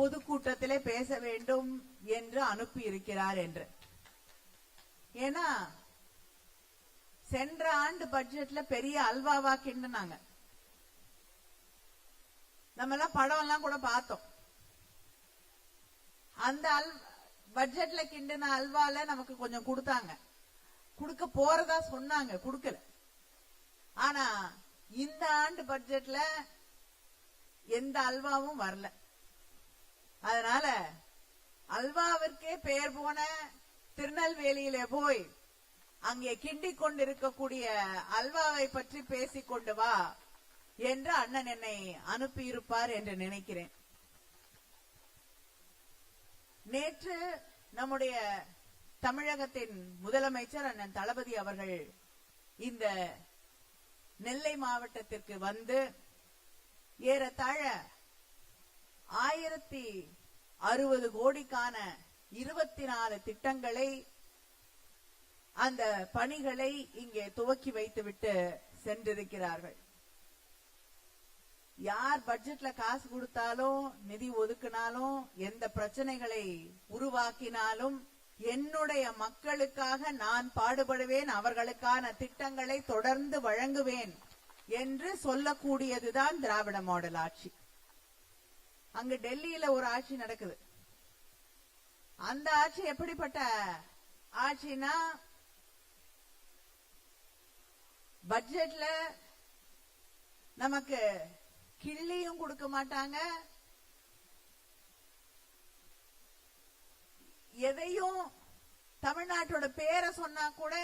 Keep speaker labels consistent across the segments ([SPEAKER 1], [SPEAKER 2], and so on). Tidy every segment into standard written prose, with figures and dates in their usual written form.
[SPEAKER 1] பொதுக்கூட்டத்திலே பேச வேண்டும் என்று அனுப்பி இருக்கிறார் என்று. ஏன்னா சென்ற ஆண்டு பட்ஜெட்ல பெரிய அல்வாவா கிண்டுனாங்க. நம்ம எல்லாம் படம் எல்லாம் கூட பார்த்தோம். அந்த பட்ஜெட்ல கிண்டின அல்வால நமக்கு கொஞ்சம் கொடுத்தாங்க, கொடுக்க போறதா சொன்னாங்க, கொடுக்கல. ஆனா இந்த ஆண்டு பட்ஜெட்ல எந்த அல்வாவும் வரல. அதனால அல்வாவிற்கே பெயர் போன திருநெல்வேலியில போய் அங்கே கிண்டிக் கொண்டிருக்கக்கூடிய அல்வாவை பற்றி பேசிக்கொண்டு வா என்று அண்ணன் என்னை அனுப்பியிருப்பார் என்று நினைக்கிறேன். நேற்று நம்முடைய தமிழகத்தின் முதலமைச்சர் அண்ணன் தளபதி அவர்கள் இந்த நெல்லை மாவட்டத்திற்கு வந்து ஏறத்தாழ 1060 கோடிக்கான 24 திட்டங்களை, அந்த பணிகளை இங்கே துவக்கி வைத்துவிட்டு சென்றிருக்கிறார்கள். யார் பட்ஜெட்ல காசு கொடுத்தாலும், நிதி ஒதுக்கினாலும், எந்த பிரச்சனைகளை உருவாக்கினாலும் என்னுடைய மக்களுக்காக நான் பாடுபடுவேன், அவர்களுக்கான திட்டங்களை தொடர்ந்து வழங்குவேன் என்று சொல்லக்கூடியதுதான் திராவிட மாடல் ஆட்சி. அங்க டெல்லியில ஒரு ஆட்சி நடக்குது. அந்த ஆட்சி எப்படிப்பட்ட ஆட்சினா, பட்ஜெட்ல நமக்கு கிள்ளியும் கொடுக்க மாட்டாங்க, எதையும் தமிழ்நாட்டோட பேரை சொன்னா கூட,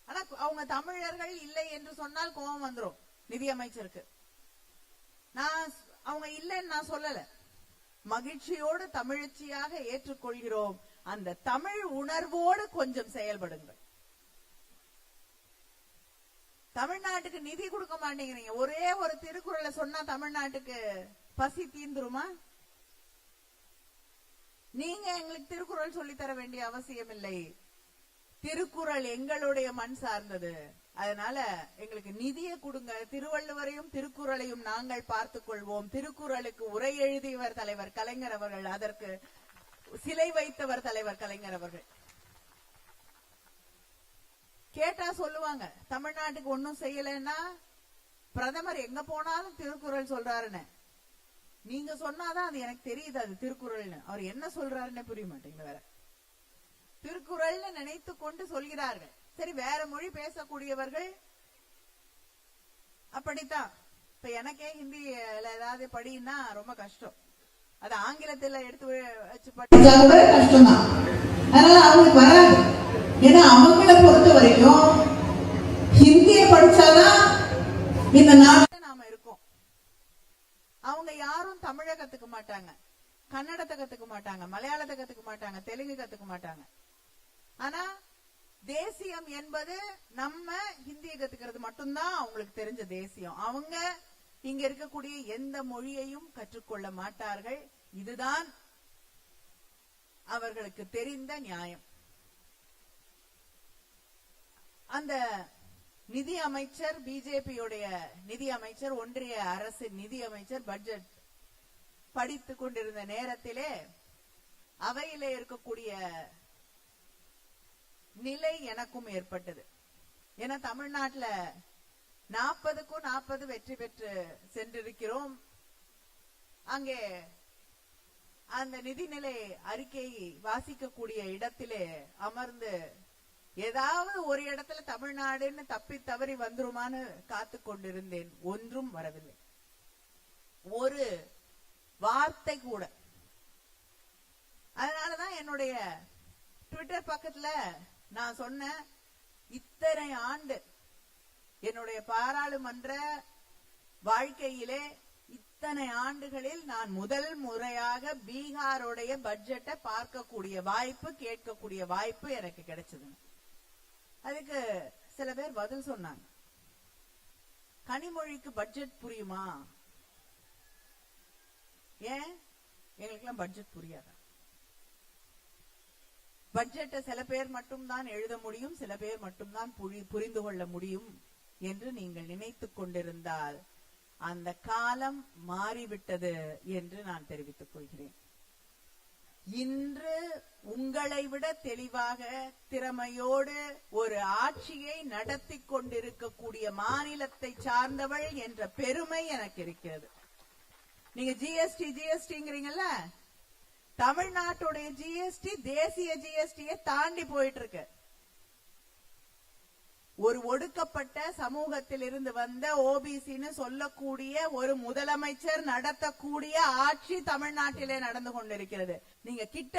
[SPEAKER 1] ஆனா அவங்க தமிழர்கள் இல்லை என்று சொன்னால் கோபம் வந்துரும் நிதியமைச்சருக்கு. நான் அவங்க இல்லைன்னு நான் சொல்லல, மகிழ்ச்சியோடு தமிழச்சியாக ஏற்றுக்கொள்கிறோம். அந்த தமிழ் உணர்வோடு கொஞ்சம் செயல்படுங்கள். தமிழ்நாட்டுக்கு நிதி கொடுக்க மாட்டேங்கிறீங்க. ஒரே ஒரு திருக்குறளை சொன்னா தமிழ்நாட்டுக்கு பசி தீந்துருமா? நீங்க எங்களுக்கு திருக்குறள் சொல்லித்தர வேண்டிய அவசியம் இல்லை. திருக்குறள் எங்களுடைய மண் சார்ந்தது. அதனால எங்களுக்கு நிதியை கொடுங்க. திருவள்ளுவரையும் திருக்குறளையும் நாங்கள் பார்த்துக் கொள்வோம். திருக்குறளுக்கு உரை எழுதியவர் தலைவர் கலைஞர் அவர்கள், அதற்கு சிலை வைத்தவர் தலைவர் கலைஞர் அவர்கள். கேட்டா சொல்லுவாங்க, தமிழ்நாட்டுக்கு ஒன்னும் செய்யலன்னா பிரதமர் எங்க போனாலும் திருக்குறள் சொல்றாருன்னு. நீங்க சொன்னாதான் அது எனக்கு தெரியுது அது திருக்குறள்னு. அவர் என்ன சொல்றாருன்னு புரிய மாட்டேங்குது. வேற திருக்குறள்னு நினைத்து கொண்டு சொல்கிறார்கள். சரி, வேற மொழி பேசக்கூடியவர்கள் அப்படித்தான். இப்ப எனக்கே ஹிந்தியில ஏதாவது படினா ரொம்ப கஷ்டம். அது ஆங்கிலத்துல எடுத்து வச்சு படிச்சா கூட கஷ்டம் தான். அதனால அவங்களுக்கு வராது. ஏன்னா அவங்கள பொறுத்த வரைக்கும் ஹிந்தியை படிச்சாதான் இந்த நாட்டில் நாம இருக்கோம். அவங்க யாரும் தமிழ கத்துக்க மாட்டாங்க, கன்னடத்தை கத்துக்க மாட்டாங்க, மலையாளத்தை கத்துக்க மாட்டாங்க, தெலுங்கு கத்துக்க மாட்டாங்க. ஆனா தேசியம் என்பது நம்ம ஹிந்தியை கத்துக்கிறது மட்டும்தான் அவங்களுக்கு தெரிஞ்ச தேசியம். அவங்க இங்க இருக்கக்கூடிய எந்த மொழியையும் கற்றுக்கொள்ள மாட்டார்கள். இதுதான் அவர்களுக்கு தெரிந்த நியாயம். அந்த நிதி அமைச்சர், பிஜேபியுடைய நிதி அமைச்சர், ஒன்றிய அரசின் நிதி அமைச்சர் பட்ஜெட் படித்துக் கொண்டிருந்த நேரத்திலே அவையிலே இருக்கக்கூடிய நிலை எனக்கும் ஏற்பட்டது. ஏன்னா தமிழ்நாட்டுல 40க்கும் 40 வெற்றி பெற்று சென்றிருக்கிறோம். அங்கே அந்த நிதிநிலை அறிக்கையை வாசிக்கக்கூடிய இடத்திலே அமர்ந்து ஏதாவது ஒரு இடத்துல தமிழ்நாடுன்னு தப்பி தவறி வந்துருமான்னு காத்து கொண்டிருந்தேன். ஒன்றும் வரவில்லை, ஒரு வார்த்தை கூட. அதனாலதான் என்னுடைய ட்விட்டர் பக்கத்துல நான் சொன்னேன், இத்தனை ஆண்டு என்னுடைய பாராளுமன்ற வாழ்க்கையிலே இத்தனை ஆண்டுகளில் நான் முதல் முறையாக பீகாருடைய பட்ஜெட்டை பார்க்கக்கூடிய வாய்ப்பு, கேட்கக்கூடிய வாய்ப்பு எனக்கு கிடைச்சது. அதுக்கு சில பேர் பதில் சொன்னாங்க, கனிமொழிக்கு பட்ஜெட் புரியுமா? ஏன் எங்களுக்கெல்லாம் பட்ஜெட் புரியாதா? பட்ஜெட்டை சில பேர் மட்டும்தான் எழுத முடியும், சில பேர் மட்டும்தான் புரிந்து கொள்ள முடியும் என்று நீங்கள் நினைத்துக் கொண்டிருந்தால் அந்த காலம் மாறிவிட்டது என்று நான் தெரிவித்துக் கொள்கிறேன். இன்று உங்களை விட தெளிவாக திறமையோடு ஒரு ஆட்சியை நடத்தி கொண்டிருக்கக்கூடிய மாநிலத்தை சார்ந்தவள் என்ற பெருமை எனக்கு இருக்கிறது. நீங்க ஜிஎஸ்டிங்கிறீங்கல்ல, தமிழ்நாட்டுடைய ஜிஎஸ்டி தேசிய ஜிஎஸ்டியை தாண்டி போயிட்டு இருக்கு. ஒரு ஒடுக்கப்பட்ட சமூகத்தில் இருந்து வந்த ஓபிசின்னு சொல்லக்கூடிய ஒரு முதலமைச்சர் நடத்தக்கூடிய ஆட்சி தமிழ்நாட்டிலே நடந்து கொண்டிருக்கிறது. நீங்க கிட்ட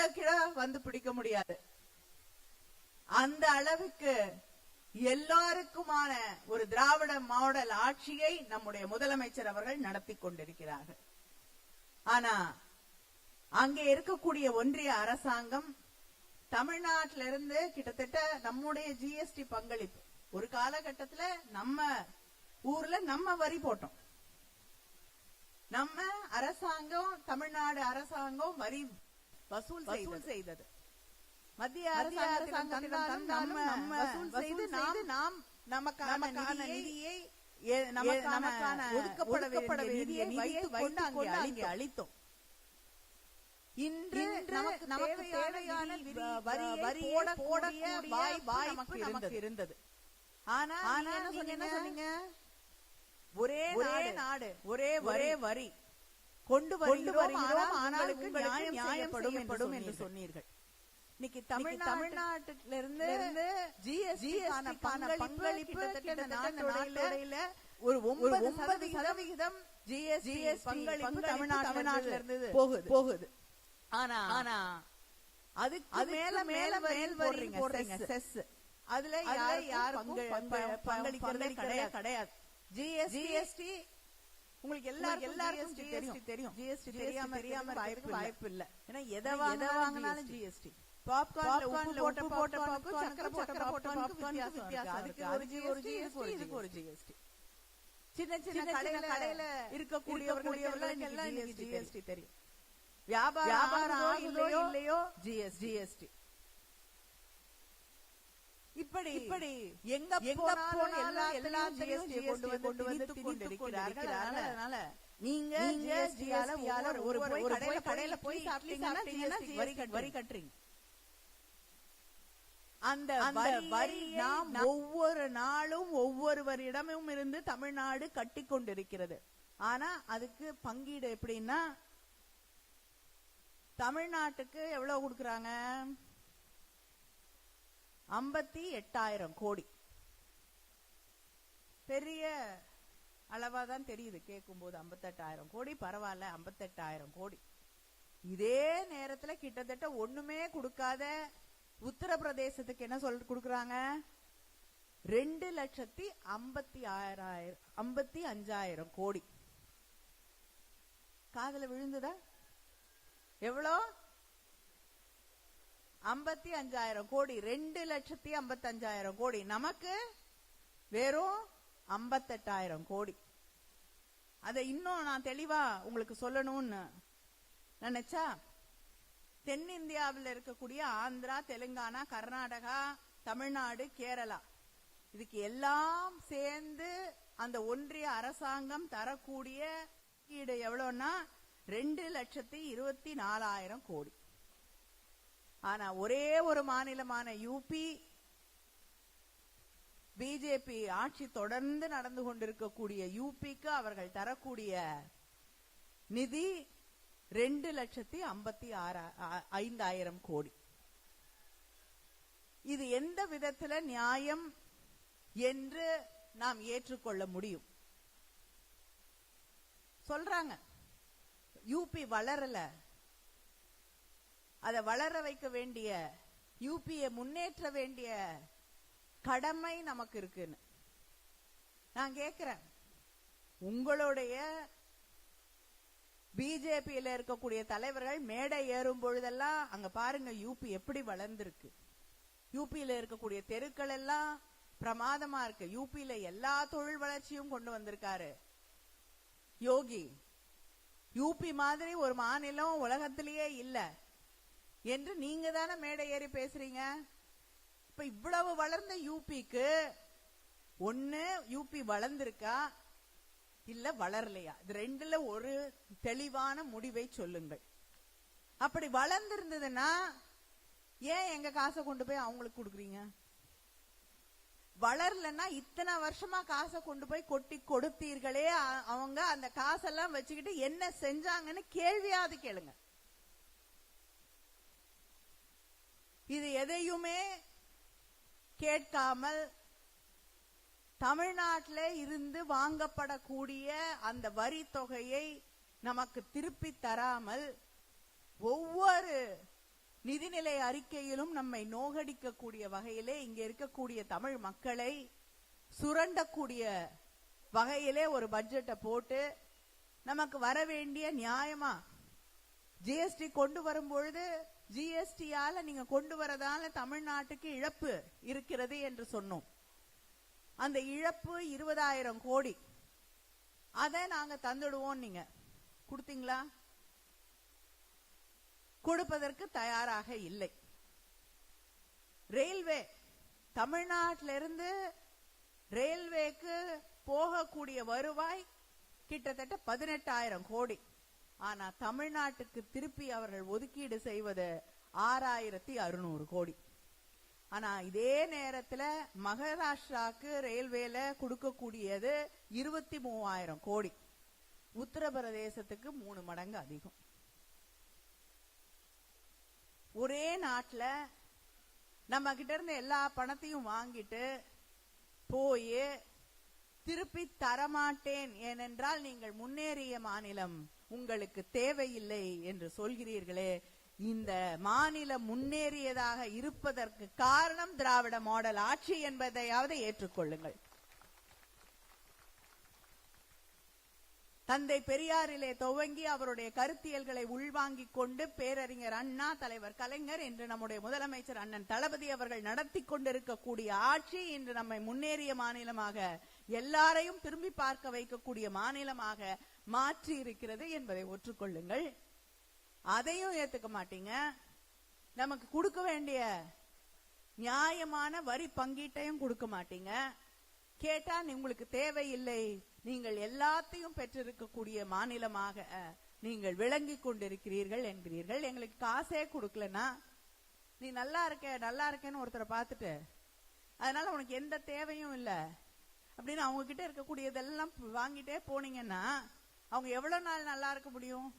[SPEAKER 1] வந்து பிடிக்க முடியாது. அந்த அளவுக்கு எல்லாருக்குமான ஒரு திராவிட மாடல் ஆட்சியை நம்முடைய முதலமைச்சர் அவர்கள் நடத்தி கொண்டிருக்கிறார்கள். ஆனா அங்கே இருக்கக்கூடிய ஒன்றிய அரசாங்கம் தமிழ்நாட்டிலிருந்து கிட்டத்தட்ட நம்முடைய ஜிஎஸ்டி பங்களிப்பு ஒரு காலகட்டத்துல நம்ம ஊர்ல நம்ம வரி போட்டோம். நம்ம அரசாங்கம், தமிழ்நாடு அரசாங்கம் வரி வசூல் செய்தது. மத்திய அரசாங்கம் நம்ம வசூல் செய்து நாம் நமக்கான நிதியை நமக்கான ஒதுக்கப்பட வேண்டிய நிதியை வைத்து அங்கே அளித்தோம். இன்று நமக்கு தேவையான வரி போடக்கூடிய வாய்ப்பு நமக்கு இருந்தது. ஆனா என்ன சொன்னீங்க? ஒரே நாடு ஒரே வரி கொண்டு வருகிறோம், ஆனால் நியாயம் செய்யப்படும் என்று சொன்னீர்கள். இன்னைக்கு தமிழ்நாட்டிலிருந்து ஜிஎஸ்டிக்கான பங்களிப்பு நாட்டுடையில ஒரு 9% ஜிஎஸ்டி பங்களிப்பு தமிழ்நாட்டில இருந்து போகுது. ஆனா அதுக்கு மேல போடுறீங்க செஸ். அதுல யாரும் பங்களிக்கிறது கிடையாது. ஜிஎஸ்டி உங்களுக்கு எல்லாருக்கும் தெரியும். ஜிஎஸ்டி தெரியாம வாய்ப்பு இல்ல. ஏன்னா எதை வாங்கினாலும் ஜிஎஸ்டி. பாப்கார்ன்ல உப்பு போட்ட பாப்கார்ன், சக்கரை போட்ட பாப்கார்ன் வித்தியாசம். அதுக்கு ஒரு ஜிஎஸ்டி, இதுக்கு ஒரு ஜிஎஸ்டி. சின்ன கடையில இருக்கக்கூடியவர்கள் எல்லாம் ஜிஎஸ்டி தெரியும். வியாபாரம் இல்லையோ ஜிஎஸ்டி. இப்படி எங்க போனாலும் எல்லா ஜிஎஸ்டி கொண்டு வந்து கொண்டிருக்கிறார்கள். அதனால நீங்க ஜிஎஸ்டியால ஒரு கடையில போய் சாப்பிட்டீங்கன்னா வரி கட்டுறீங்க. அந்த வரி நாம் ஒவ்வொரு நாளும் ஒவ்வொருவரிடமும் இருந்து தமிழ்நாடு கட்டி கொண்டிருக்கிறது. ஆனா அதுக்கு பங்கீடு எப்படின்னா, தமிழ்நாட்டுக்கு எவ்வளவு கொடுக்கறாங்க? 58,000 கோடி. பெரிய அளவாதான் தெரியுது கேட்கும் போது. 58,000 கோடி பரவாயில்ல. 58,000 கோடி. இதே நேரத்துல கிட்டத்தட்ட ஒண்ணுமே கொடுக்காத உத்தரப்பிரதேசத்துக்கு என்ன கொடுக்கறாங்க? 2,55,000 கோடி. காதுல விழுந்துதா? எவ்வளோ? 55,000 கோடி. 2,55,000 கோடி. நமக்கு வெறும் 58,000 கோடி. அதை இன்னும் நான் தெளிவா உங்களுக்கு சொல்லணும்னு நினைச்சா, தென்னிந்தியாவில் இருக்கக்கூடிய ஆந்திரா, தெலுங்கானா, கர்நாடகா, தமிழ்நாடு, கேரளா, இதுக்கு எல்லாம் சேர்ந்து அந்த ஒன்றிய அரசாங்கம் தரக்கூடிய ஈடு எவ்வளவுன்னா 2,24,000 கோடி. ஆனா ஒரே ஒரு மாநிலமான யூபி, பிஜேபி ஆட்சி தொடர்ந்து நடந்து கொண்டிருக்கக்கூடிய யூபிக்கு அவர்கள் தரக்கூடிய நிதி 2,56,5,000 கோடி. இது எந்த விதத்துல நியாயம் என்று நாம் ஏற்றுக்கொள்ள முடியும்? சொல்றாங்க யூபி வளரல, அதை வளர வைக்க வேண்டிய, யூபியை முன்னேற்ற வேண்டிய கடமை நமக்கு இருக்குன்னு. நான் கேட்கிறேன், உங்களுடைய பிஜேபியில இருக்கக்கூடிய தலைவர்கள் மேடை ஏறும் பொழுதெல்லாம் அங்க பாருங்க யூபி எப்படி வளர்ந்திருக்கு. யூபியில இருக்கக்கூடிய தெருக்கள் எல்லாம் பிரமாதமா இருக்கு. யூபியில எல்லா தொழில் வளர்ச்சியும் கொண்டு வந்திருக்காரு யோகி. யூபி மாதிரி ஒரு மாநிலம் உலகத்திலேயே இல்ல என்று நீங்க தானே மேடை ஏறி பேசுறீங்க. இப்ப இவ்வளவு வளர்ந்த யூபிக்கு ஒண்ணு யூபி வளர்ந்திருக்கா இல்ல வளரலையா? இது ரெண்டுல ஒரு தெளிவான முடிவை சொல்லுங்கள். அப்படி வளர்ந்திருந்ததுன்னா ஏன் எங்க காசை கொண்டு போய் அவங்களுக்கு கொடுக்குறீங்க? வளரலன்னா இத்தனை வருஷமா காசை கொண்டு போய் கொட்டி கொடுத்தீர்களே, அவங்க அந்த காசெல்லாம் வச்சுக்கிட்டு என்ன செஞ்சாங்கன்னு கேள்வியாவது கேளுங்க. இது எதையுமே கேட்காமல் தமிழ்நாட்டில் இருந்து வாங்கப்படக்கூடிய அந்த வரி தொகையை நமக்கு திருப்பி தராமல் ஒவ்வொரு நிதிநிலை அறிக்கையிலும் நம்மை நோகடிக்கக்கூடிய வகையிலே இங்க இருக்கக்கூடிய தமிழ் மக்களை சுரண்டக்கூடிய வகையிலே ஒரு பட்ஜெட்டை போட்டு நமக்கு வர வேண்டிய நியாயமா ஜிஎஸ்டி கொண்டு வரும்பொழுது ஜிஎஸ்டியால நீங்க கொண்டு வரதால தமிழ்நாட்டுக்கு இழப்பு இருக்கிறது என்று சொன்னோம். அந்த இழப்பு 20,000 கோடி. அதை நாங்க தந்துடுவோம். நீங்க கொடுத்தீங்களா? கொடுப்பதற்கு தயாராக இல்லை. ரயில்வே, தமிழ்நாட்டிலிருந்து ரயில்வேக்கு போகக்கூடிய வருவாய் கிட்டத்தட்ட 18,000 கோடி. ஆனா தமிழ்நாட்டுக்கு திருப்பி அவர்கள் ஒதுக்கீடு செய்வது 6,600 கோடி. ஆனா இதே நேரத்தில் மகாராஷ்டிராக்கு ரயில்வேல கொடுக்கக்கூடியது 23,000 கோடி. உத்தரப்பிரதேசத்துக்கு 3 மடங்கு அதிகம். ஒரே நாட்டில் நம்ம கிட்ட இருந்து எல்லா பணத்தையும் வாங்கிட்டு போய் திருப்பி தரமாட்டேன், ஏனென்றால் நீங்கள் முன்னேறிய மாநிலம், உங்களுக்கு தேவையில்லை என்று சொல்கிறீர்களே. இந்த மாநிலம் முன்னேறியதாக இருப்பதற்கு காரணம் திராவிட மாடல் ஆட்சி என்பதையாவது ஏற்றுக்கொள்ளுங்கள். தந்தை பெரியாரிலே துவங்கி அவருடைய கருத்தியல்களை உள்வாங்கிக் கொண்டு பேரறிஞர் அண்ணா, தலைவர் கலைஞர், என்று நம்முடைய முதலமைச்சர் அண்ணன் தளபதி அவர்கள் நடத்தி கொண்டிருக்கக்கூடிய ஆட்சி இன்று நம்மை முன்னேறிய மாநிலமாக, எல்லாரையும் திரும்பி பார்க்க வைக்கக்கூடிய மாநிலமாக மாற்றி இருக்கிறது என்பதை ஒற்றுக்கொள்ளுங்கள். அதையும் ஏத்துக்க மாட்டீங்க. நமக்கு கொடுக்க வேண்டிய நியாயமான வரி பங்கீட்டையும் கொடுக்க மாட்டீங்க. கேட்டா உங்களுக்கு தேவையில்லை, நீங்கள் எல்லாத்தையும் பெற்றிருக்கக்கூடிய மாநிலமாக நீங்கள் விளங்கி கொண்டிருக்கிறீர்கள் என்கிறீர்கள். எங்களுக்கு காசே கொடுக்கலன்னா நீ நல்லா இருக்கேன்னு ஒருத்தரை பார்த்துட்டு அதனால உனக்கு எந்த தேவையும் இல்லை அப்படின்னு அவங்க கிட்ட இருக்கக்கூடியதெல்லாம் வாங்கிட்டே போனீங்கன்னா அவங்க எவ்வளவு நாள் நல்லா இருக்க முடியும்?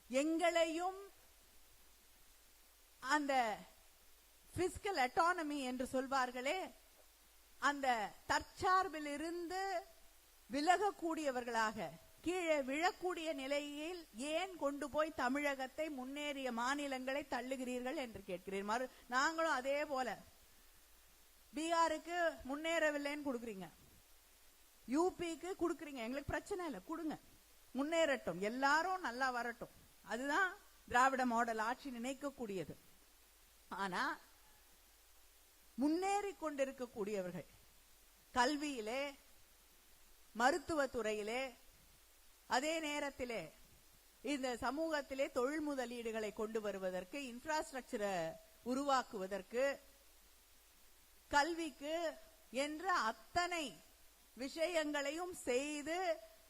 [SPEAKER 1] எங்களையும் அந்த பிஸ்கல் அட்டானமி என்று சொல்வார்களே, அந்த தற்சார்பில் இருந்து விலகக்கூடியவர்களாக, கீழே விழக்கூடிய நிலையில் ஏன் கொண்டு போய் தமிழகத்தை, முன்னேறிய மாநிலங்களை தள்ளுகிறீர்கள் என்று கேட்கிறீர்கள். நாங்களும் அதே போல பீகாருக்கு முன்னேறவில்லைன்னு கொடுக்குறீங்க, யூபிக்கு கொடுக்குறீங்க. எங்களுக்கு பிரச்சனை இல்லை, கொடுங்க, முன்னேறட்டும், எல்லாரும் நல்லா வரட்டும். அதுதான் திராவிட மாடல் ஆட்சி நினைக்கக்கூடியது. ஆனா முன்னேறி கொண்டிருக்கக்கூடியவர்கள் கல்வியிலே, மருத்துவத்துறையிலே, அதே நேரத்திலே இந்த சமூகத்திலே தொழில் முதலீடுகளை கொண்டு வருவதற்கு, இன்ஃப்ராஸ்ட்ரக்சரை உருவாக்குவதற்கு, கல்விக்கு என்ற அத்தனை விஷயங்களையும் செய்து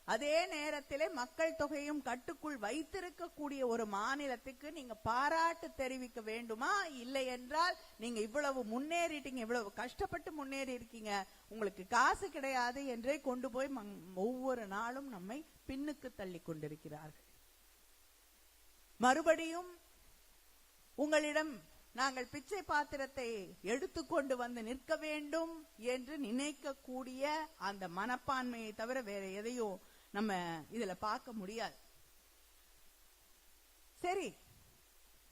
[SPEAKER 1] அதே நேரத்திலே மக்கள் தொகையும் கட்டுக்குள் வைத்திருக்கக்கூடிய ஒரு மாநிலத்துக்கு நீங்க பாராட்டு தெரிவிக்க வேண்டுமா? இல்லை என்றால் நீங்க இவ்வளவு முன்னேறிட்டீங்க, இவ்வளவு கஷ்டப்பட்டு முன்னேறி இருக்கீங்க, உங்களுக்கு காசு கிடையாது என்றே கொண்டு போய் ஒவ்வொரு நாளும் நம்மை பின்னுக்கு தள்ளி கொண்டிருக்கிறார்கள். மறுபடியும் உங்களிடம் நாங்கள் பிச்சை பாத்திரத்தை எடுத்துக்கொண்டு வந்து நிற்க வேண்டும் என்று நினைக்கக்கூடிய அந்த மனப்பான்மையை தவிர வேற எதையும் நம்ம இதுல பார்க்க முடியாது. சரி,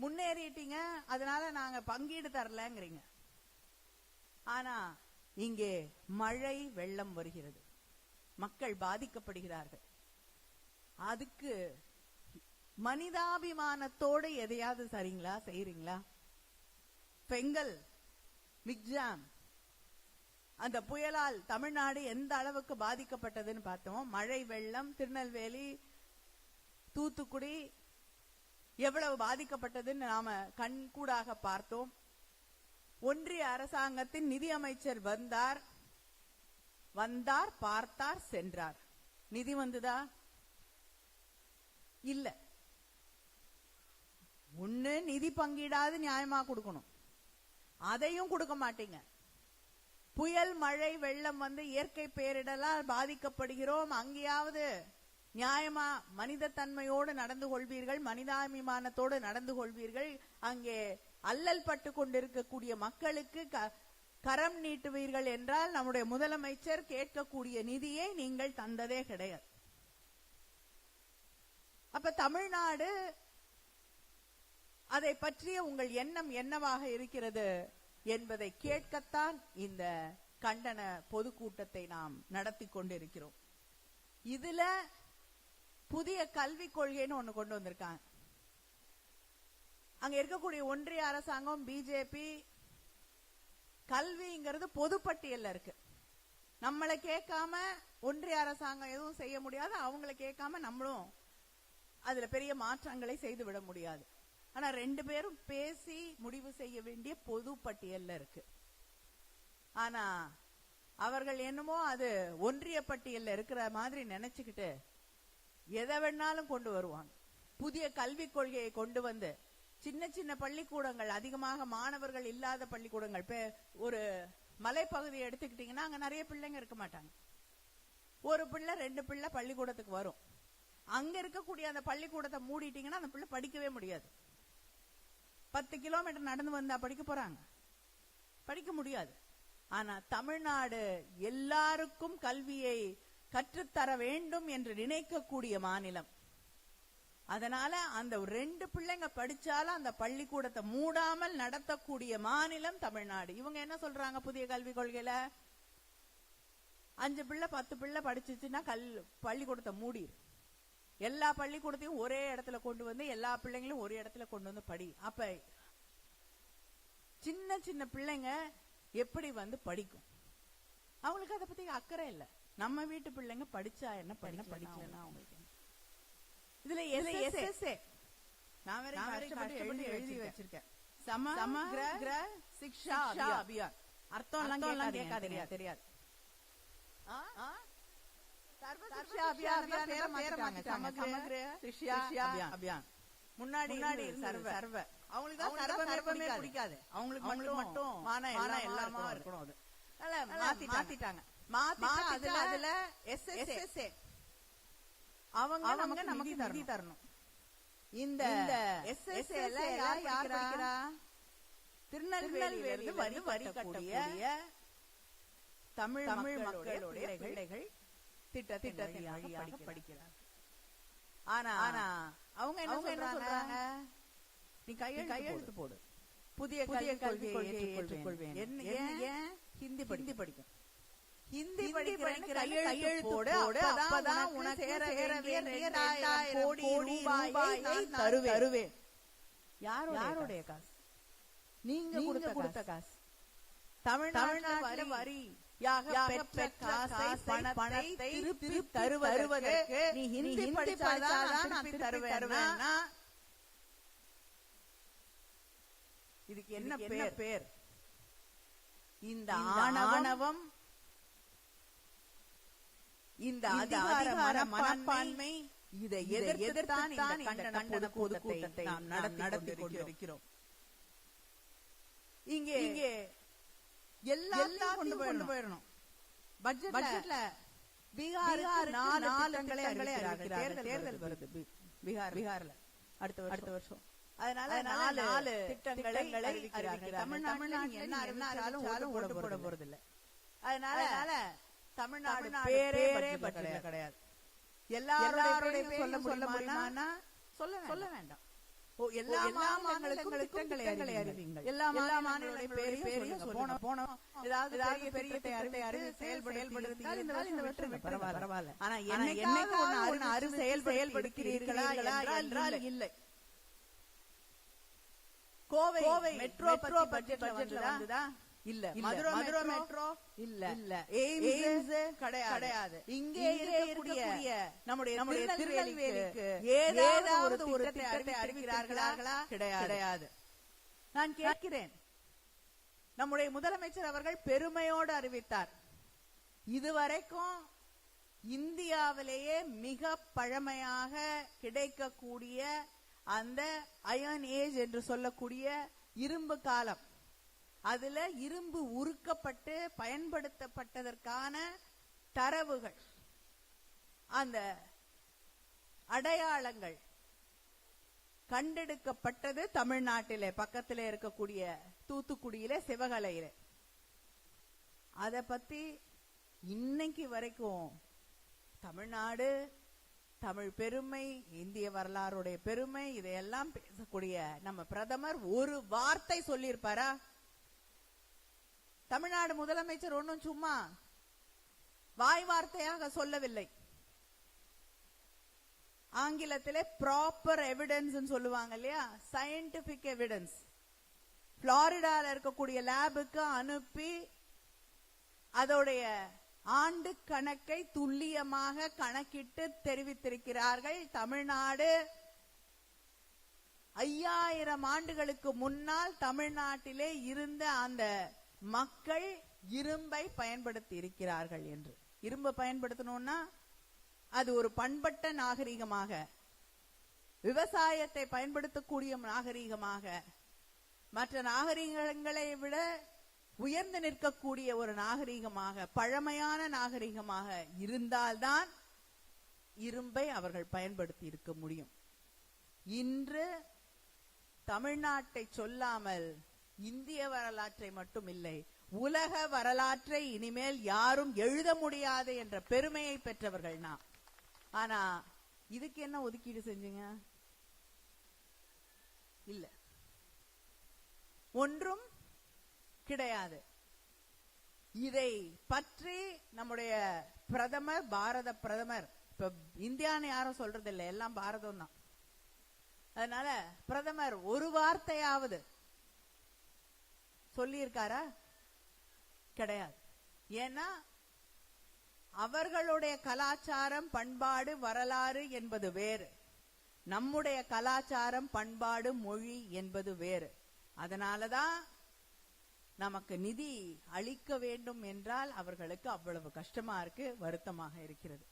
[SPEAKER 1] முன்னேறிட்டீங்க, அதனால நாங்க பங்கீடு தரலங்கிறீங்க. ஆனா இங்கே மழை வெள்ளம் வருகிறது, மக்கள் பாதிக்கப்படுகிறார்கள். அதுக்கு மனிதாபிமானத்தோடு எதையாவது சரிங்களா செய்யறீங்களா? பெங்கல், மிக்ஜாம், அந்த புயலால் தமிழ்நாடு எந்த அளவுக்கு பாதிக்கப்பட்டதுன்னு பார்த்தோம். மழை வெள்ளம், திருநெல்வேலி, தூத்துக்குடி எவ்வளவு பாதிக்கப்பட்டதுன்னு நாம கண்கூடாக பார்த்தோம். ஒன்றிய அரசாங்கத்தின் நிதி அமைச்சர் வந்தார், பார்த்தார், சென்றார். நிதி வந்துதா? இல்ல. ஒண்ணு நிதி பங்கீடாது நியாயமா கொடுக்கணும், அதையும் கொடுக்க மாட்டீங்க. புயல், மழை, வெள்ளம் வந்து இயற்கை பேரிடலால் பாதிக்கப்படுகிறோம், அங்கேயாவது நியாயமா மனித தன்மையோடு நடந்து கொள்வீர்கள், மனிதாபிமானத்தோடு நடந்து கொள்வீர்கள். அங்கே அல்லல் பட்டு கொண்டிருக்கக்கூடிய மக்களுக்கு கரம் நீட்டுவீர்கள் என்றால் நம்முடைய முதலமைச்சர் கேட்கக்கூடிய நிதியை நீங்கள் தந்ததே கிடையாது. அப்ப தமிழ்நாடு அதை பற்றிய உங்கள் எண்ணம் என்னவாக இருக்கிறது என்பதை கேட்கத்தான் இந்த கண்டன பொதுக்கூட்டத்தை நாம் நடத்தி கொண்டிருக்கிறோம். இதுல புதிய கல்விக் கொள்கைன்னு ஒண்ணு கொண்டு வந்திருக்காங்க. அங்க இருக்கக்கூடிய ஒன்றிய அரசாங்கம், பிஜேபி, கல்விங்கிறது பொதுப்பட்டியல்ல இருக்கு. நம்மளை கேட்காம ஒன்றிய அரசாங்கம் எதுவும் செய்ய முடியாது, அவங்களை கேட்காம நம்மளும் அதுல பெரிய மாற்றங்களை செய்து விட முடியாது. ஆனா ரெண்டு பேரும் பேசி முடிவு செய்ய வேண்டிய பொது பட்டியல்ல இருக்கு. ஆனா அவர்கள் என்னமோ அது ஒன்றிய பட்டியல்ல இருக்கிற மாதிரி நினைச்சுக்கிட்டு எதை வேணாலும் கொண்டு வருவாங்க. புதிய கல்விக் கொள்கையை கொண்டு வந்து சின்ன சின்ன பள்ளிக்கூடங்கள், அதிகமாக மாணவர்கள் இல்லாத பள்ளிக்கூடங்கள், ஒரு மலைப்பகுதியை எடுத்துக்கிட்டீங்கன்னா அங்க நிறைய பிள்ளைங்க இருக்க மாட்டாங்க. ஒரு பிள்ளை 2 பிள்ளை பள்ளிக்கூடத்துக்கு வரும். அங்க இருக்கக்கூடிய அந்த பள்ளிக்கூடத்தை மூடிட்டீங்கன்னா அந்த பிள்ளை படிக்கவே முடியாது. 10 கிலோமீட்டர் நடந்து வந்தா படிக்க போறாங்க? படிக்க முடியாது. ஆனா தமிழ்நாடு எல்லாருக்கும் கல்வியை கற்றுத்தர வேண்டும் என்று நினைக்கக்கூடிய மாநிலம். அதனால அந்த 2 பிள்ளைங்க படிச்சாலும் அந்த பள்ளிக்கூடத்தை மூடாமல் நடத்தக்கூடிய மாநிலம் தமிழ்நாடு. இவங்க என்ன சொல்றாங்க புதிய கல்விக் கொள்கையில? 5 பிள்ளை 10 பிள்ளை படிச்சுச்சுன்னா பள்ளிக்கூடத்தை மூடி, எல்லா பள்ளிக்கூடத்தையும் ஒரே இடத்துல கொண்டு வந்து எல்லா பிள்ளைங்களும் ஒரு இடத்துல கொண்டு வந்து படி. அப்ப சின்ன சின்ன பிள்ளைங்க எப்படி வந்து படிக்கும்? அவங்களுக்கு அதை பத்தி அக்கறை இல்ல. நம்ம வீட்டு பிள்ளைங்க படிச்சா என்ன, படிக்கலன்னா அவங்களுக்கு. இதுல எஸ்எஸ்ஏ நான் எழுதி வச்சிருக்கேன். சமக்ர சிக்ஷா அபியான். அர்த்தம் எல்லாம் கேட்காதீங்க, தெரியாது. முன்னாடி சர்வ அவங்களுக்கு பிடிக்காது, அவங்களுக்கு மட்டும் எல்லாமா இருக்கணும். மாத்திட்டாங்க. அதுல எஸ்எஸ்ஏ அவங்க நமக்கு நிதி தரணும். இந்த எஸ்எஸ்ஏ யார் படிக்கிறா? திருநெல்வேலியிலிருந்து வரி கட்டக்கூடிய தமிழ் மக்களுடைய பிள்ளைகள் திட்டத்தின் வழியாக படிக்கிறார். ஆனா அவங்க என்ன சொல்றாங்க? நீ கையெழுத்து போடு, புதிய கல்விக் கொள்கையை ஏற்றுக்கொள்வேன். ஏன்? ஹிந்தி படிக்கும். ஹிந்தி படிக்கிறேன்னு கையெழுத்து போடு, அப்பதான் உனக்கு சேர வேண்டிய 2000 கோடி ரூபாயை தருவேன். யாருடைய காசு? நீங்க கொடுத்த காசு. தமிழ்நாடு வரி பெற்ற காசை, பணத்தை திருப்பி தருவதற்கு நீ ஹிந்தி படிச்சாதான் நான் தருவேன்னா இதுக்கு என்ன பேர்? இந்த ஆணவம், இந்த அதிகார மனப்பான்மை, இதை எதிர்த்துத்தான் இந்த கண்டன பொதுக்கூட்டத்தை நாம் நடத்தி கொண்டிருக்கிறோம். இங்கே எல்லாம் கொண்டு போயிடணும். பட்ஜெட்ல பீகாருக்கு 4 திட்டங்களை அறிவிக்கிறார்கள். தேர்தல் வருது பீகார்ல அடுத்த வருஷம். அதனால 4 திட்டங்களை அறிவிக்கிறார்கள். தமிழ்நாடு என்ன அறிவிச்சாலும் போட போறது இல்ல. அதனால தமிழ்நாடு பேரே பட்ஜெட்ல கிடையாது. எல்லாரோட பேரையும் சொல்ல முடியுமானா சொல்ல வேண்டாம். எல்லா மாநிலங்களுக்கும் திட்டங்களை அறிவிங்கள். எல்லா மாநிலங்களுடைய பேரையும் போன ஏதாவது பெரிய திட்டத்தை அறிவித்து செயல்படுத்தினால் இந்த வெற்றி பரவாயில்ல. ஆனா என்னைக்காவது செயல்படுத்துகிறீர்களா என்றால் இல்லை. கோவை மெட்ரோ பட்ஜெட்ல வந்துதா? இல்ல. மதுரை மெட்ரோ இல்ல. எய்ம்ஸ் கிடையாது. இங்கே இருக்கக்கூடிய நம்முடைய திருநெல்வேலிக்கு ஏதாவது ஒரு திட்டத்தை அறிவிக்கிறார்களா? கிடையாது. நான் கேட்கிறேன், நம்முடைய முதலமைச்சர் அவர்கள் பெருமையோடு அறிவித்தார், இதுவரைக்கும் இந்தியாவிலேயே மிக பழமையாக கிடைக்கக்கூடிய அந்த அயர்ன் ஏஜ் என்று சொல்லக்கூடிய இரும்பு காலம், அதுல இரும்பு உருக்கப்பட்டு பயன்படுத்தப்பட்டதற்கான தரவுகள், அந்த அடையாளங்கள் கண்டெடுக்கப்பட்டது தமிழ்நாட்டிலே, பக்கத்திலே இருக்கக்கூடிய தூத்துக்குடியிலே சிவகலையிலே. அத பத்தி இன்னைக்கு வரைக்கும் தமிழ்நாடு, தமிழ் பெருமை, இந்திய வரலாறுடைய பெருமை, இதையெல்லாம் பேசக்கூடிய நம்ம பிரதமர் ஒரு வார்த்தை சொல்லியிருப்பாரா? தமிழ்நாடு முதலமைச்சர் ஒன்னும் சும்மா வாய் வார்த்தையாக சொல்லவில்லை. ஆங்கிலத்திலே ப்ராப்பர் எவிடன்ஸ் சொல்லுவாங்க இல்லையா, சயின்டிபிக் எவிடன்ஸ் புளோரிடால இருக்கக்கூடிய லேபுக்கு அனுப்பி அதோடைய ஆண்டு கணக்கை துல்லியமாக கணக்கிட்டு தெரிவித்திருக்கிறார்கள். தமிழ்நாடு 5000 ஆண்டுகளுக்கு முன்னால் தமிழ்நாட்டிலே இருந்த அந்த மக்கள் இரும்பை பயன்படுத்தி இருக்கிறார்கள் என்று. இரும்பை பயன்படுத்தணும்னா அது ஒரு பண்பட்ட நாகரிகமாக, விவசாயத்தை பயன்படுத்தக்கூடிய நாகரிகமாக, மற்ற நாகரிகங்களை விட உயர்ந்து நிற்கக்கூடிய ஒரு நாகரிகமாக, பழமையான நாகரிகமாக இருந்தால்தான் இரும்பை அவர்கள் பயன்படுத்தி இருக்க முடியும். இன்று தமிழ்நாட்டை சொல்லாமல் இந்திய வரலாற்றை மட்டும் இல்லை, உலக வரலாற்றை இனிமேல் யாரும் எழுத முடியாது என்ற பெருமையை பெற்றவர்கள் நாம். ஆனா இதுக்கு என்ன ஒதுக்கீடு செஞ்சீங்க? இல்ல, ஒன்றும் கிடையாது. இதை பற்றி நம்முடைய பிரதமர், பாரத பிரதமர், இப்ப இந்தியான்னு யாரும் சொல்றது இல்லை, எல்லாம் பாரதம் தான். அதனால பிரதமர் ஒரு வார்த்தையாவது சொல்லி இருக்காரா? கிடையாது. ஏன்னா அவர்களுடைய கலாச்சாரம், பண்பாடு, வரலாறு என்பது வேறு, நம்முடைய கலாச்சாரம், பண்பாடு, மொழி என்பது வேறு. அதனாலதான் நமக்கு நிதி அளிக்க வேண்டும் என்றால் அவர்களுக்கு அவ்வளவு கஷ்டமா இருக்கு, வருத்தமாக இருக்கிறது.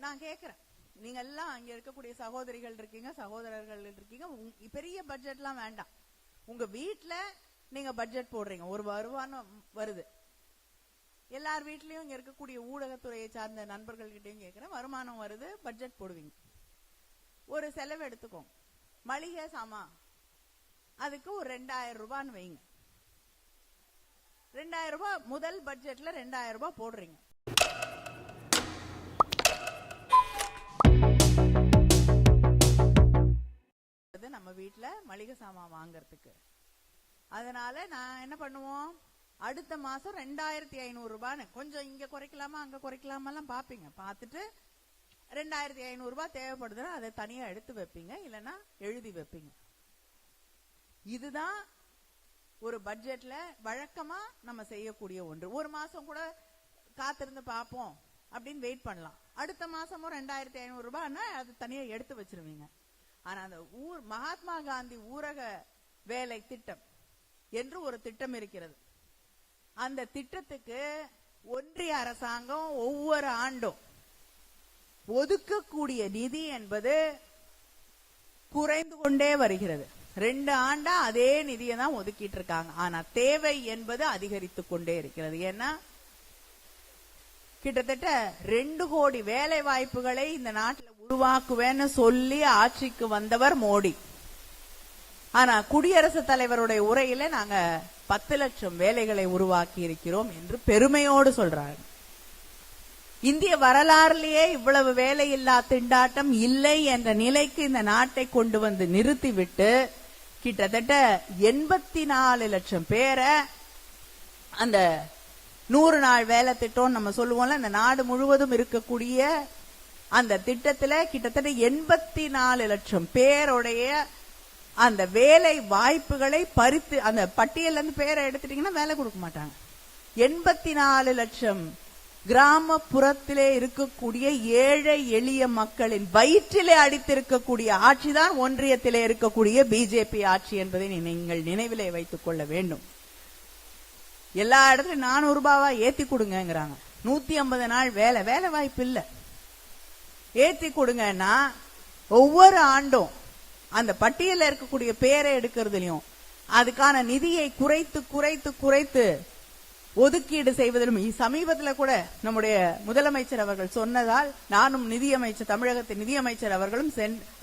[SPEAKER 1] நான் கேக்குறேன், நீங்க எல்லாம் அங்க இருக்கக்கூடிய சகோதரிகள் இருக்கீங்க, சகோதரர்கள் இருக்கீங்க, பெரிய பட்ஜெட்லாம் வேண்டாம். உங்க வீட்டுல நீங்க பட்ஜெட் போடுறீங்க, ஒரு வருமானம் வருது. எல்லார் வீட்லயும் இங்க இருக்கக்கூடிய ஊடகத்துறையை சார்ந்த நண்பர்கள் கிட்டையும் கேட்கிறேன், வருமானம் வருது, பட்ஜெட் போடுவீங்க. ஒரு செலவு எடுத்துக்கோங்க, மளிகை சாமான், அதுக்கு ஒரு 2000 ரூபான்னு வைங்க. 2000 ரூபாய் முதல் பட்ஜெட்ல 2000 ரூபாய் போடுறீங்க. நம்ம வீட்டுல மளிகை சாமான் வாங்கறதுக்கு. அதனால நான் என்ன பண்ணுவோம், அடுத்த மாசம் 2500 ரூபான்னு கொஞ்சம் இங்க குறைக்கலாமா அங்க குறைக்கலாமா பாப்பீங்க. பார்த்துட்டு 2500 ரூபாய் தேவைப்படுதுன்னா அதை தனியா எடுத்து வைப்பீங்க, இல்லைன்னா எழுதி வைப்பீங்க. இதுதான் ஒரு பட்ஜெட்ல வழக்கமா நம்ம செய்யக்கூடிய ஒன்று. ஒரு மாசம் கூட காத்திருந்து பார்ப்போம் அப்படின்னு வெயிட் பண்ணலாம். அடுத்த மாசமும் 2500 ரூபாய்னா அது தனியா எடுத்து வச்சிருவீங்க. ஆனா அந்த மகாத்மா காந்தி ஊரக வேலை திட்டம் என்று ஒரு திட்டம் இருக்கிறது. அந்த திட்டத்துக்கு ஒன்றிய அரசாங்கம் ஒவ்வொரு ஆண்டும் ஒதுக்கக்கூடிய நிதி என்பது குறைந்து கொண்டே வருகிறது. 2 ஆண்டா அதே நிதியை தான் ஒதுக்கிட்டு இருக்காங்க. ஆனா தேவை என்பது அதிகரித்து கொண்டே இருக்கிறது. ஏன்னா கிட்டத்தட்ட 2 கோடி வேலை வாய்ப்புகளை இந்த நாட்டில் உருவாக்குவேன்னு சொல்லி ஆட்சிக்கு வந்தவர் மோடி. ஆனா குடியரசுத் தலைவருடைய உரையில நாங்க 10 லட்சம் வேலைகளை உருவாக்கி இருக்கிறோம் என்று பெருமையோடு சொல்றாங்க. இந்திய வரலாறுலேயே இவ்வளவு வேலையில்லா திண்டாட்டம் இல்லை என்ற நிலைக்கு இந்த நாட்டை கொண்டு வந்து நிறுத்திவிட்டு கிட்டத்தட்ட 84 லட்சம் பேரை அந்த 100 நாள் வேலை திட்டம் நம்ம சொல்லுவோம்ல, அந்த நாடு முழுவதும் இருக்கக்கூடிய அந்த திட்டத்துல கிட்டத்தட்ட 84 லட்சம் பேருடைய அந்த வேலை வாய்ப்புகளை பறித்து, அந்த பட்டியல இருந்து பேரை எடுத்துட்டீங்கன்னா வேலை கொடுக்க மாட்டாங்க. 84 லட்சம் கிராமப்புறத்திலே இருக்கக்கூடிய ஏழை எளிய மக்களின் வயிற்றிலே அடித்திருக்கக்கூடிய ஆட்சிதான் ஒன்றியத்திலே இருக்கக்கூடிய பிஜேபி ஆட்சி என்பதை நீங்கள் நினைவிலே வைத்துக் கொள்ள வேண்டும். எல்லா இடத்துலயும் 400 ரூபாவா ஏத்தி கொடுங்கிறாங்க. 150 நாள் வேலை வாய்ப்பு இல்ல. ஏத்தி கொடுங்கன்னா ஒவ்வொரு ஆண்டும் அந்த பட்டியல இருக்கக்கூடிய பேரை எடுக்கிறதுலயும் அதுக்கான நிதியை குறைத்து குறைத்து குறைத்து ஒதுக்கீடு செய்வதிலும் சமீபத்தில் கூட நம்முடைய முதலமைச்சர் அவர்கள் சொன்னதால் நானும் நிதியமைச்சர், தமிழகத்தின் நிதியமைச்சர் அவர்களும்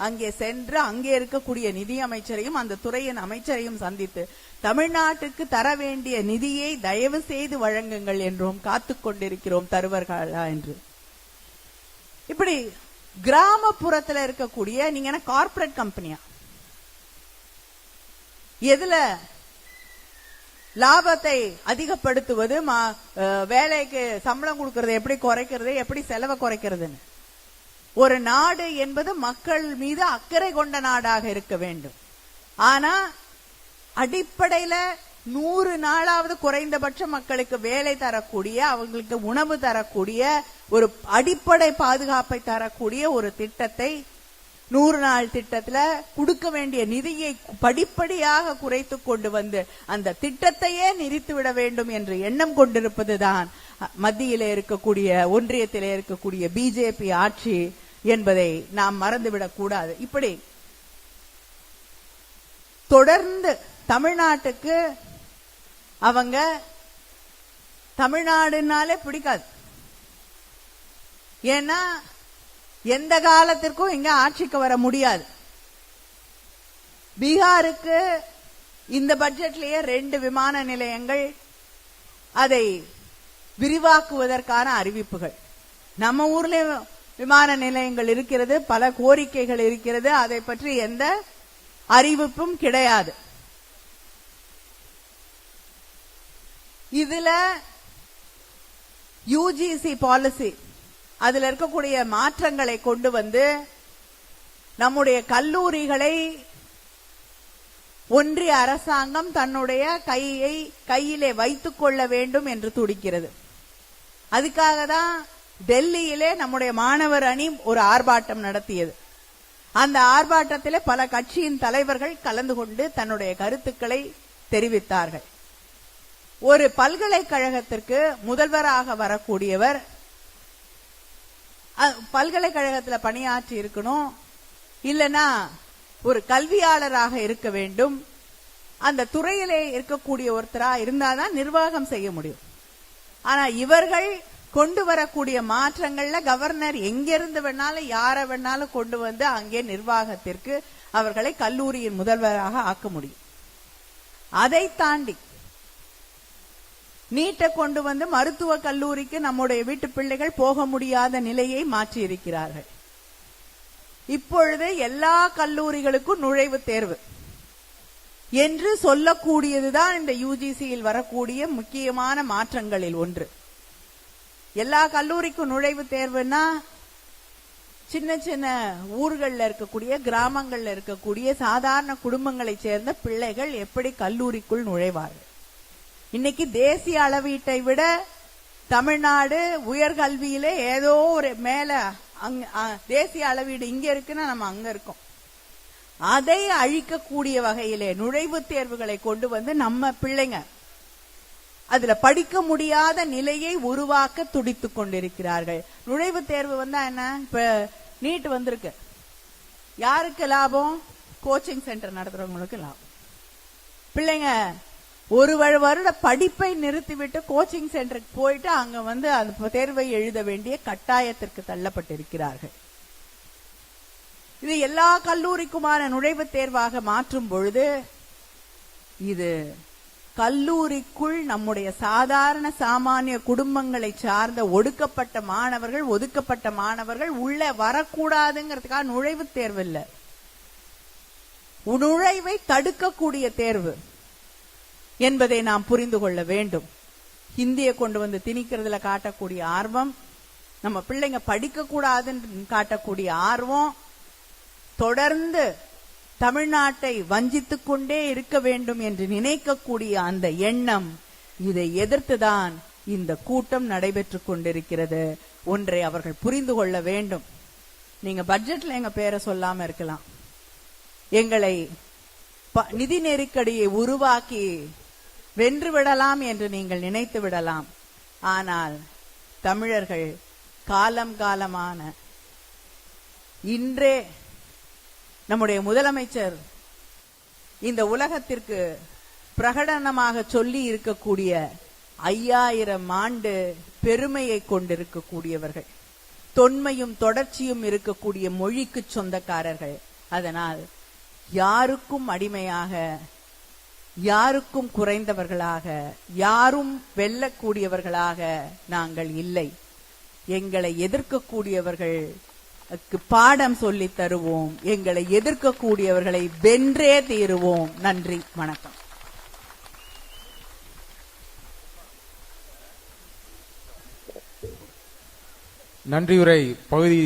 [SPEAKER 1] அங்கே சென்று அங்கே இருக்கக்கூடிய நிதியமைச்சரையும் அந்த துறையின் அமைச்சரையும் சந்தித்து தமிழ்நாட்டுக்கு தர வேண்டிய நிதியை தயவு செய்து வழங்குங்கள் என்றும் காத்துக் கொண்டிருக்கிறோம், தருவர்களா என்று. இப்படி கிராமப்புறத்தில் இருக்கக்கூடிய நீங்க என்ன கார்பரேட் கம்பெனியா, எதுல லாபத்தை அதிகப்படுத்துவது, வேலைக்கு சம்பளம் கொடுக்கறது எப்படி குறைக்கிறது, எப்படி செலவை குறைக்கிறதுன்னு. ஒரு நாடு என்பது மக்கள் மீது அக்கறை கொண்ட நாடாக இருக்க வேண்டும். ஆனா அடிப்படையில 100 நாளாவது குறைந்தபட்ச மக்களுக்கு வேலை தரக்கூடிய, அவங்களுக்கு உணவு தரக்கூடிய, ஒரு அடிப்படை பாதுகாப்பை தரக்கூடிய ஒரு திட்டத்தை 100 நாள் திட்டத்துல கொடுக்க வேண்டிய நிதியை படிப்படியாக குறைத்து கொண்டு வந்து அந்த திட்டத்தையே நிறுத்திவிட வேண்டும் என்று எண்ணம் கொண்டிருப்பதுதான் மத்தியிலே இருக்கக்கூடிய, ஒன்றியத்திலே இருக்கக்கூடிய பிஜேபி ஆட்சி என்பதை நாம் மறந்துவிடக் கூடாது. இப்படி தொடர்ந்து தமிழ்நாட்டுக்கு அவங்க தமிழ்நாடுனாலே பிடிக்காது. ஏன்னா எந்த காலத்திற்கும் இங்க ஆட்சிக்கு வர முடியாது. பீகாருக்கு இந்த பட்ஜெட்லயே 2 விமான நிலையங்கள், அதை விரிவாக்குவதற்கான அறிவிப்புகள். நம்ம ஊர்ல விமான நிலையங்கள் இருக்கிறது, பல கோரிக்கைகள் இருக்கிறது, அதை பற்றி எந்த அறிவிப்பும் கிடையாது. இதுல யுஜிசி பாலிசி, அதுல இருக்கக்கூடிய மாற்றங்களை கொண்டு வந்து நம்முடைய கல்லூரிகளை ஒன்றிய அரசாங்கம் தன்னுடைய கையிலே வைத்துக் கொள்ள வேண்டும் என்று துடிக்கிறது. அதுக்காக தான் டெல்லியிலே நம்முடைய மாணவர் அணி ஒரு ஆர்ப்பாட்டம் நடத்தியது. அந்த ஆர்ப்பாட்டத்திலே பல கட்சியின் தலைவர்கள் கலந்து கொண்டு தன்னுடைய கருத்துக்களை தெரிவித்தார்கள். ஒரு பல்கலைக்கழகத்திற்கு முதல்வராக வரக்கூடியவர் பல்கலைக்கழகத்தில் பணியாற்றி இருக்கணும், இல்லனா ஒரு கல்வியாளராக இருக்க வேண்டும். அந்த துறையிலே இருக்கக்கூடிய ஒருத்தரா இருந்தாதான் நிர்வாகம் செய்ய முடியும். ஆனா இவர்கள் கொண்டு வரக்கூடிய மாற்றங்கள்ல கவர்னர் எங்கிருந்து வேணாலும் யாரை வேணாலும் கொண்டு வந்து அங்கே நிர்வாகத்திற்கு அவர்களை கல்லூரியின் முதல்வராக ஆக்க முடியும். அதை தாண்டி நீட்டை கொண்டு வந்து மருத்துவ கல்லூரிக்கு நம்முடைய வீட்டு பிள்ளைகள் போக முடியாத நிலையை மாற்றி இருக்கிறார்கள். இப்பொழுது எல்லா கல்லூரிகளுக்கும் நுழைவுத் தேர்வு என்று சொல்லக்கூடியதுதான் இந்த யுஜிசியில் வரக்கூடிய முக்கியமான மாற்றங்களில் ஒன்று. எல்லா கல்லூரிக்கும் நுழைவுத் தேர்வுனா சின்ன சின்ன ஊர்கள்ல இருக்கக்கூடிய, கிராமங்கள்ல இருக்கக்கூடிய சாதாரண குடும்பங்களை சேர்ந்த பிள்ளைகள் எப்படி கல்லூரிக்குள் நுழைவார்கள். இன்னைக்கு தேசிய அளவீட்டை விட தமிழ்நாடு உயர்கல்வியிலே ஏதோ ஒரு மேல, தேசிய அளவீடு இங்க இருக்குன்னா நம்ம அங்க இருக்கோம். அதை அழிக்கக்கூடிய வகையிலே நுழைவுத் தேர்வுகளை கொண்டு வந்து நம்ம பிள்ளைங்க அதுல படிக்க முடியாத நிலையை உருவாக்க துடித்துக் கொண்டிருக்கிறார்கள். நுழைவுத் தேர்வு வந்தா என்ன, இப்ப நீட் வந்திருக்கு, யாருக்கு லாபம்? கோச்சிங் சென்டர் நடத்துறவங்களுக்கு லாபம். பிள்ளைங்க ஒரு வருட படிப்பை நிறுத்திவிட்டு கோச்சிங் சென்டருக்கு போயிட்டு அங்க வந்து அந்த தேர்வை எழுத வேண்டிய கட்டாயத்திற்கு தள்ளப்பட்டிருக்கிறார்கள். இது எல்லா கல்லூரிக்குமான நுழைவுத் தேர்வாக மாற்றும் பொழுது இது கல்லூரிக்குள் நம்முடைய சாதாரண சாமானிய குடும்பங்களை சார்ந்த ஒதுக்கப்பட்ட மாணவர்கள் உள்ளே வரக்கூடாதுங்கிறதுக்காக நுழைவுத் தேர்வு இல்ல, நுழைவை தடுக்கக்கூடிய தேர்வு என்பதை நாம் புரிந்து கொள்ள வேண்டும். ஹிந்தியை கொண்டு வந்து திணிக்கிறதுல காட்டக்கூடிய ஆர்வம், நம்ம பிள்ளைங்க படிக்க கூடாதுன்னு காட்டக்கூடிய ஆர்வம், தொடர்ந்து தமிழ்நாட்டை வஞ்சித்துக் கொண்டே இருக்க வேண்டும் என்று நினைக்கக்கூடிய அந்த எண்ணம், இதை எதிர்த்துதான் இந்த கூட்டம் நடைபெற்றுக் கொண்டிருக்கிறது. ஒன்றை அவர்கள் புரிந்து கொள்ள வேண்டும். நீங்க பட்ஜெட்ல எங்க பேரை சொல்லாம இருக்கலாம், எங்களை நிதி நெருக்கடியை உருவாக்கி வென்று விடலாம் என்று நீங்கள் நினைத்து விடலாம். ஆனால் தமிழர்கள் காலம் காலமான இன்றே நம்முடைய முதலமைச்சர் இந்த உலகத்திற்கு பிரகடனமாக சொல்லி இருக்கக்கூடிய 5000 ஆண்டு பெருமையை கொண்டிருக்கக்கூடியவர்கள், தொன்மையும் தொடர்ச்சியும் இருக்கக்கூடிய மொழிக்கு சொந்தக்காரர்கள். அதனால் யாருக்கும் அடிமையாக, யாருக்கும் குறைந்தவர்களாக, யாரும் வெல்லக்கூடியவர்களாக நாங்கள் இல்லை. எங்களை எதிர்க்கக்கூடியவர்களுக்கு பாடம் சொல்லி தருவோம். எங்களை எதிர்க்கக்கூடியவர்களை வென்றே தீருவோம். நன்றி, வணக்கம்.
[SPEAKER 2] நன்றியுரை பகுதி